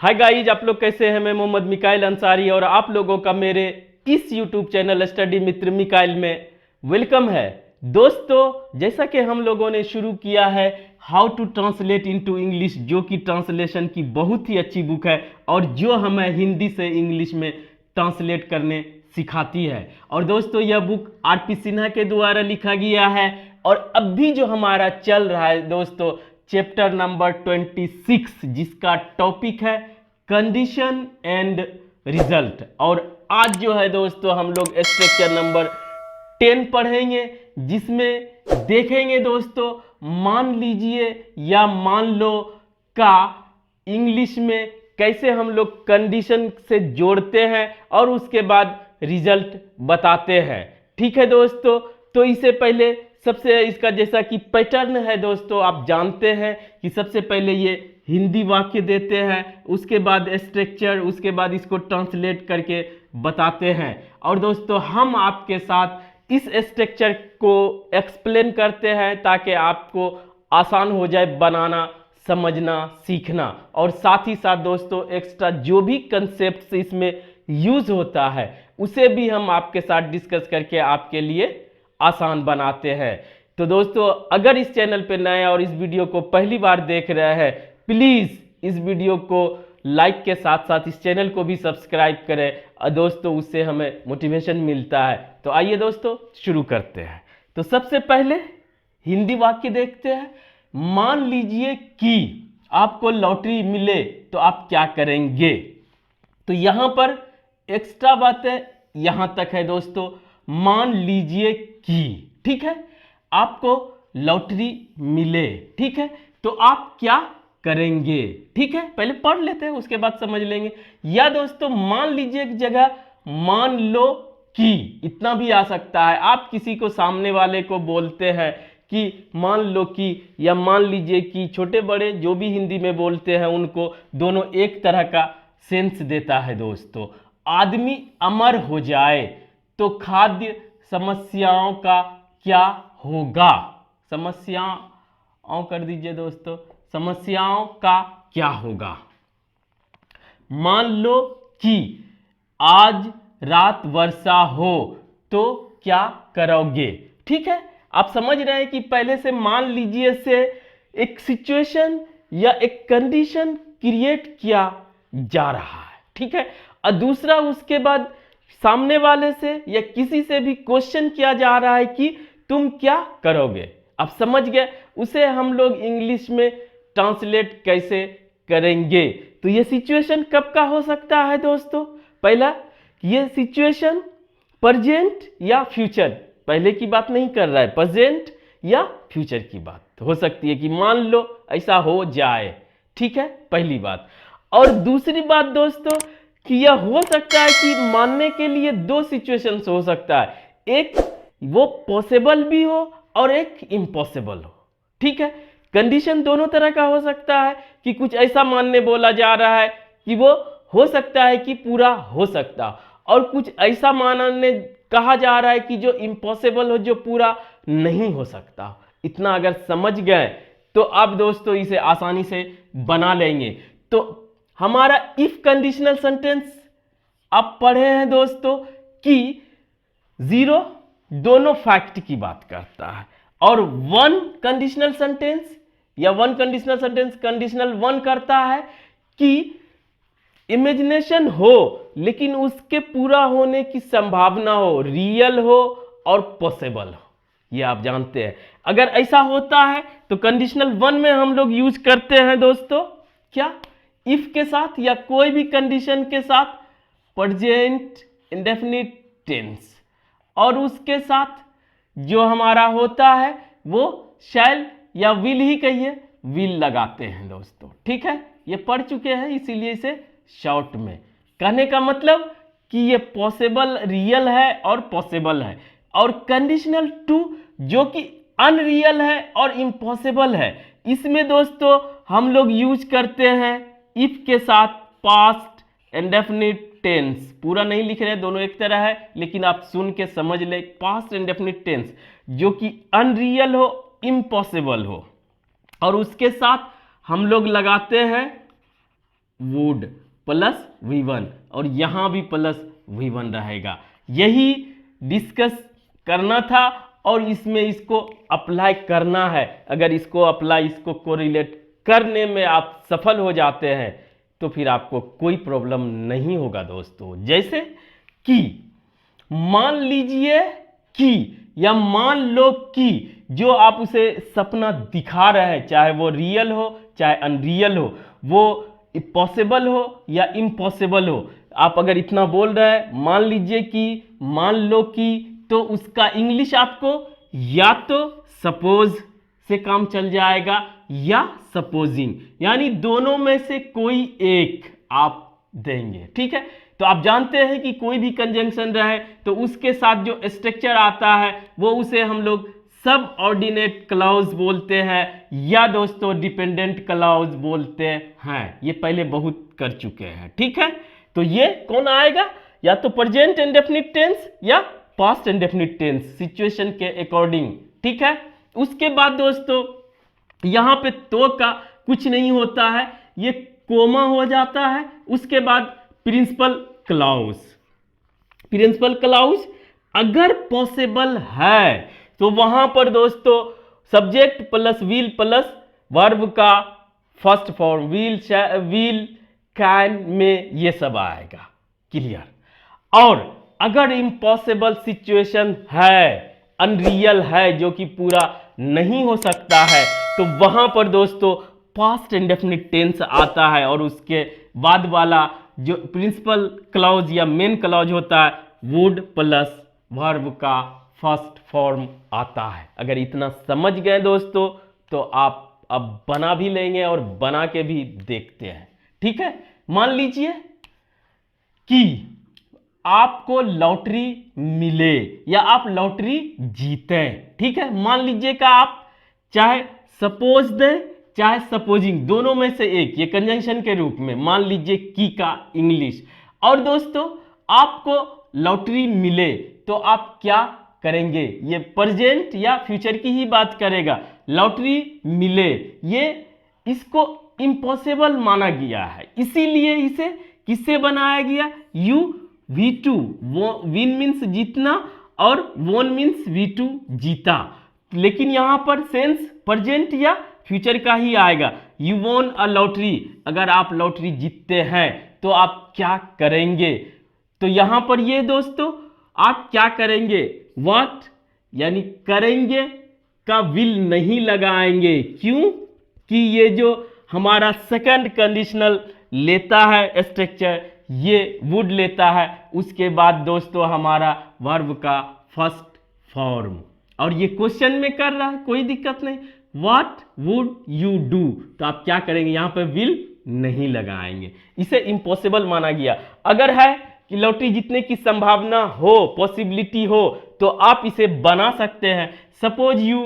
Hi guys, आप लोग कैसे हैं। मैं मोहम्मद मिकाइल अंसारी और आप लोगों का मेरे इस यूट्यूब चैनल स्टडी मित्र मिकाइल में वेलकम है। दोस्तों, जैसा कि हम लोगों ने शुरू किया है how to translate into English, जो कि ट्रांसलेशन की बहुत ही अच्छी बुक है और जो हमें हिंदी से इंग्लिश में ट्रांसलेट करने सिखाती है। और दोस्तों, यह बुक आरपी सिन्हा के द्वारा लिखा गया है और अब भी जो हमारा चल रहा है दोस्तों, चैप्टर नंबर 26, जिसका टॉपिक है कंडीशन एंड रिजल्ट। और आज जो है दोस्तों, हम लोग स्ट्रक्चर नंबर 10 पढ़ेंगे, जिसमें देखेंगे दोस्तों मान लीजिए या मान लो का इंग्लिश में कैसे हम लोग कंडीशन से जोड़ते हैं और उसके बाद रिजल्ट बताते हैं। ठीक है दोस्तों, तो इससे पहले सबसे इसका जैसा कि पैटर्न है दोस्तों, आप जानते हैं कि सबसे पहले ये हिंदी वाक्य देते हैं, उसके बाद स्ट्रक्चर, उसके बाद इसको ट्रांसलेट करके बताते हैं। और दोस्तों, हम आपके साथ इस स्ट्रक्चर को एक्सप्लेन करते हैं ताकि आपको आसान हो जाए बनाना, समझना, सीखना। और साथ ही साथ दोस्तों, एक्स्ट्रा जो भी कंसेप्ट इसमें यूज होता है उसे भी हम आपके साथ डिस्कस करके आपके लिए आसान बनाते हैं। तो दोस्तों, अगर इस चैनल पे नए और इस वीडियो को पहली बार देख रहे हैं, प्लीज इस वीडियो को लाइक के साथ साथ इस चैनल को भी सब्सक्राइब करें और दोस्तों उससे हमें मोटिवेशन मिलता है। तो आइए दोस्तों शुरू करते हैं। तो सबसे पहले हिंदी वाक्य देखते हैं। मान लीजिए कि आपको लॉटरी मिले तो आप क्या करेंगे। तो यहां पर एक्स्ट्रा बातें यहां तक है दोस्तों। मान लीजिए कि, ठीक है, आपको लॉटरी मिले, ठीक है, तो आप क्या करेंगे। ठीक है, पहले पढ़ लेते हैं, उसके बाद समझ लेंगे। या दोस्तों, मान लीजिए की जगह मान लो कि, इतना भी आ सकता है। आप किसी को, सामने वाले को बोलते हैं कि मान लो कि या मान लीजिए कि, छोटे बड़े जो भी हिंदी में बोलते हैं उनको दोनों एक तरह का सेंस देता है दोस्तों। आदमी अमर हो जाए तो खाद्य समस्याओं का क्या होगा। समस्याओं कर दीजिए दोस्तों, समस्याओं का क्या होगा। मान लो कि आज रात वर्षा हो तो क्या करोगे। ठीक है, आप समझ रहे हैं कि पहले से मान लीजिए से एक सिचुएशन या एक कंडीशन क्रिएट किया जा रहा है। ठीक है, और दूसरा उसके बाद सामने वाले से या किसी से भी क्वेश्चन किया जा रहा है कि तुम क्या करोगे। आप समझ गए, उसे हम लोग इंग्लिश में ट्रांसलेट कैसे करेंगे। तो ये सिचुएशन कब का हो सकता है दोस्तों। पहला, ये सिचुएशन प्रेजेंट या फ्यूचर, पहले की बात नहीं कर रहा है, प्रेजेंट या फ्यूचर की बात हो सकती है कि मान लो ऐसा हो जाए। ठीक है, पहली बात। और दूसरी बात दोस्तों कि यह हो सकता है कि मानने के लिए दो सिचुएशंस हो सकता है, एक वो पॉसिबल भी हो और एक इम्पॉसिबल हो। ठीक है, कंडीशन दोनों तरह का हो सकता है कि कुछ ऐसा मानने बोला जा रहा है कि वो हो सकता है कि पूरा हो सकता, और कुछ ऐसा मानने कहा जा रहा है कि जो इम्पॉसिबल हो, जो पूरा नहीं हो सकता। इतना अगर समझ गए तो अब दोस्तों इसे आसानी से बना लेंगे। तो हमारा इफ कंडीशनल सेंटेंस आप पढ़े हैं दोस्तों कि 0 दोनों फैक्ट की बात करता है, और वन कंडीशनल सेंटेंस या वन कंडीशनल सेंटेंस कंडीशनल 1 करता है कि इमेजिनेशन हो लेकिन उसके पूरा होने की संभावना हो, रियल हो और पॉसिबल हो। ये आप जानते हैं। अगर ऐसा होता है तो कंडीशनल 1 में हम लोग यूज करते हैं दोस्तों क्या, इफ के साथ या कोई भी कंडीशन के साथ प्रेजेंट इंडेफिनिट टेंस, और उसके साथ जो हमारा होता है वो शैल या विल ही कहिए, विल लगाते हैं दोस्तों। ठीक है, ये पढ़ चुके हैं इसीलिए इसे शॉर्ट में कहने का मतलब कि ये पॉसिबल, रियल है और पॉसिबल है। और कंडीशनल 2 जो कि अनरियल है और इम्पॉसिबल है, इसमें दोस्तों हम लोग यूज करते हैं इफ के साथ पास्ट इंडेफिनिट टेंस। पूरा नहीं लिख रहे, दोनों एक तरह है, लेकिन आप सुन के समझ ले। पास्ट इंडेफिनिट टेंस जो कि अनरियल हो, इम्पॉसिबल हो, और उसके साथ हम लोग लगाते हैं वुड प्लस V1 और यहाँ भी प्लस V1 रहेगा। यही डिस्कस करना था और इसमें इसको अप्लाई करना है। अगर इसको अप्लाई, इसको कोरिलेट करने में आप सफल हो जाते हैं तो फिर आपको कोई प्रॉब्लम नहीं होगा दोस्तों। जैसे कि मान लीजिए कि या मान लो कि जो आप उसे सपना दिखा रहे हैं, चाहे वो रियल हो चाहे अनरियल हो, वो पॉसिबल हो या इम्पॉसिबल हो, आप अगर इतना बोल रहे हैं मान लीजिए कि, मान लो कि, तो उसका इंग्लिश आपको या तो सपोज से काम चल जाएगा या सपोजिंग, यानी दोनों में से कोई एक आप देंगे। ठीक है, तो आप जानते हैं कि कोई भी कंजंक्शन रहे तो उसके साथ जो स्ट्रक्चर आता है वो उसे हम लोग सब ऑर्डिनेट क्लॉज बोलते हैं या दोस्तों डिपेंडेंट क्लॉज बोलते हैं। ये पहले बहुत कर चुके हैं। ठीक है, तो ये कौन आएगा, या तो प्रेजेंट इंडेफिनिट टेंस या पास्ट इंडेफिनिट टेंस, सिचुएशन के अकॉर्डिंग। ठीक है, उसके बाद दोस्तों यहां पे तो का कुछ नहीं होता है, ये कोमा हो जाता है। उसके बाद प्रिंसिपल क्लॉज, प्रिंसिपल क्लॉज अगर पॉसिबल है तो वहां पर दोस्तों subject plus will plus verb का फर्स्ट फॉर्म, विल कैन में ये सब आएगा। क्लियर। और अगर इम्पॉसिबल सिचुएशन है, अनरियल है, जो कि पूरा नहीं हो सकता है, तो वहां पर दोस्तों पास्ट इंडेफिनिट टेंस आता है और उसके बाद वाला जो प्रिंसिपल क्लॉज या मेन क्लॉज होता है वुड प्लस वर्ब का फर्स्ट फॉर्म आता है। अगर इतना समझ गए दोस्तों तो आप अब बना भी लेंगे और बना के भी देखते हैं। ठीक है, मान लीजिए कि आपको लॉटरी मिले या आप लॉटरी जीते। ठीक है, मान लीजिए कि आप चाहे सपोज दें चाहे सपोजिंग, दोनों में से एक, ये कंजंक्शन के रूप में मान लीजिए की का इंग्लिश। और दोस्तों आपको लॉटरी मिले तो आप क्या करेंगे, ये प्रेजेंट या फ्यूचर की ही बात करेगा। लॉटरी मिले, ये इसको इम्पॉसिबल माना गया है, इसीलिए इसे किससे बनाया गया, V2, विन मीन्स जीतना और वोन मीन्स V2 जीता। लेकिन यहां पर सेंस प्रेजेंट या फ्यूचर का ही आएगा। यू वोन अ लॉटरी, अगर आप लॉटरी जीतते हैं तो आप क्या करेंगे। तो यहां पर ये दोस्तों आप क्या करेंगे, व्हाट यानी करेंगे का विल नहीं लगाएंगे। क्यों कि ये जो हमारा सेकंड कंडीशनल लेता है स्ट्रक्चर, ये वुड लेता है, उसके बाद दोस्तों हमारा वर्ब का फर्स्ट फॉर्म, और ये क्वेश्चन में कर रहा है, कोई दिक्कत नहीं। व्हाट वुड यू डू, तो आप क्या करेंगे, यहां पे विल नहीं लगाएंगे, इसे इम्पॉसिबल माना गया। अगर है कि लॉटरी जीतने की संभावना हो, पॉसिबिलिटी हो, तो आप इसे बना सकते हैं। Suppose you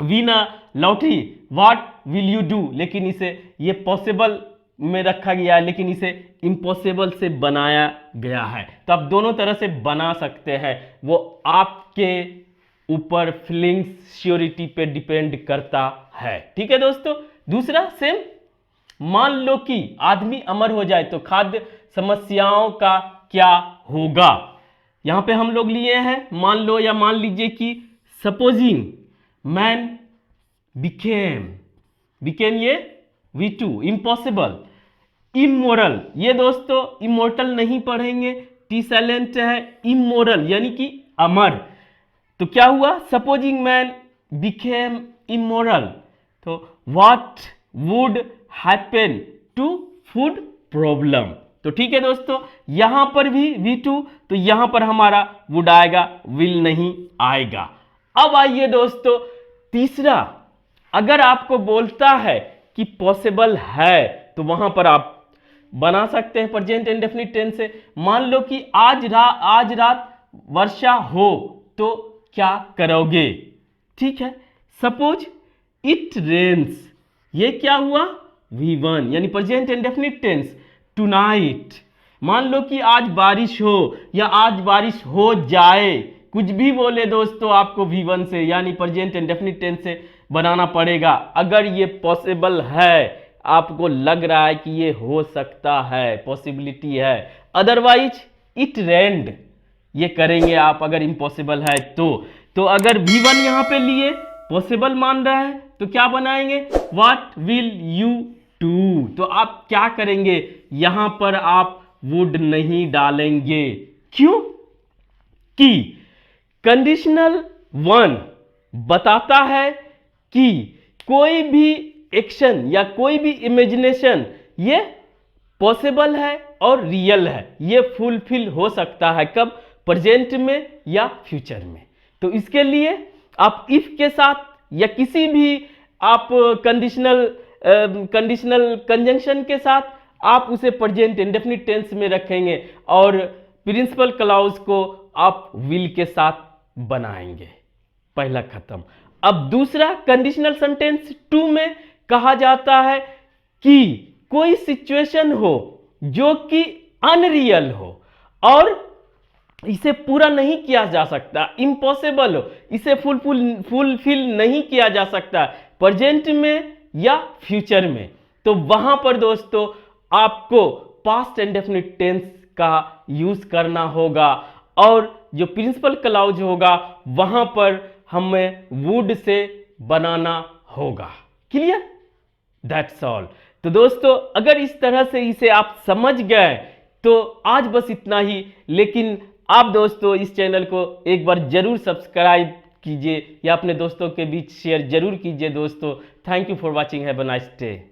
win a lottery, what will you do, लेकिन इसे ये पॉसिबल में रखा गया है, लेकिन इसे इम्पॉसिबल से बनाया गया है। तो आप दोनों तरह से बना सकते हैं, वो आपके ऊपर फीलिंग्स श्योरिटी पे डिपेंड करता है। ठीक है दोस्तों। दूसरा सेम, मान लो कि आदमी अमर हो जाए तो खाद्य समस्याओं का क्या होगा। यहां पे हम लोग लिए हैं मान लो या मान लीजिए कि सपोजिंग मैन बिकेम ये V2, इम्पॉसिबल। इमोरल, ये दोस्तों इमोर्टल नहीं पढ़ेंगे, टी साइलेंट है, इमोरल यानी कि अमर। तो क्या हुआ, सपोजिंग मैन बिकेम इमोरल, तो what would happen to food problem. तो ठीक है दोस्तों, यहां पर भी V2, तो यहां पर हमारा वुड आएगा, विल नहीं आएगा। अब आइए दोस्तों तीसरा, अगर आपको बोलता है कि पॉसिबल है तो वहां पर आप बना सकते हैं प्रेजेंट इंडेफिनिट टेंस से। मान लो कि आज रात वर्षा हो तो क्या करोगे। ठीक है, सपोज इट रेन्स, ये क्या हुआ, V1 यानी प्रेजेंट इंडेफिनिट टेंस। टुनाइट, मान लो कि आज बारिश हो या आज बारिश हो जाए, कुछ भी बोले दोस्तों आपको V1 से यानी प्रेजेंट इंडेफिनिट टेंस से बनाना पड़ेगा। अगर ये पॉसिबल है, आपको लग रहा है कि ये हो सकता है, पॉसिबिलिटी है, अदरवाइज इट रेंड, ये करेंगे आप अगर इम्पॉसिबल है तो अगर V1 यहां पे लिए पॉसिबल मान रहा है तो क्या बनाएंगे, व्हाट विल यू डू, तो आप क्या करेंगे, यहां पर आप वुड नहीं डालेंगे। क्यों कि कंडीशनल 1 बताता है कि कोई भी एक्शन या कोई भी इमेजिनेशन ये पॉसिबल है और रियल है, ये फुलफिल हो सकता है, कब, प्रेजेंट में या फ्यूचर में। तो इसके लिए आप इफ के साथ या किसी भी आप कंडीशनल कंजंक्शन के साथ आप उसे प्रेजेंट इंडेफिनिट टेंस में रखेंगे और प्रिंसिपल क्लॉज को आप विल के साथ बनाएंगे। पहला खत्म। अब दूसरा कंडीशनल सेंटेंस 2 में कहा जाता है कि कोई सिचुएशन हो जो कि अनरियल हो और इसे पूरा नहीं किया जा सकता, इम्पॉसिबल हो, इसे फुलफिल नहीं किया जा सकता प्रेजेंट में या फ्यूचर में, तो वहां पर दोस्तों आपको पास्ट इंडेफिनिट टेंस का यूज करना होगा और जो प्रिंसिपल क्लॉज होगा वहां पर हमें वुड से बनाना होगा। Clear, that's all. तो दोस्तों अगर इस तरह से इसे आप समझ गए तो आज बस इतना ही, लेकिन आप दोस्तों इस चैनल को एक बार जरूर सब्सक्राइब कीजिए या अपने दोस्तों के बीच शेयर जरूर कीजिए दोस्तों। Thank you for watching, have a nice day.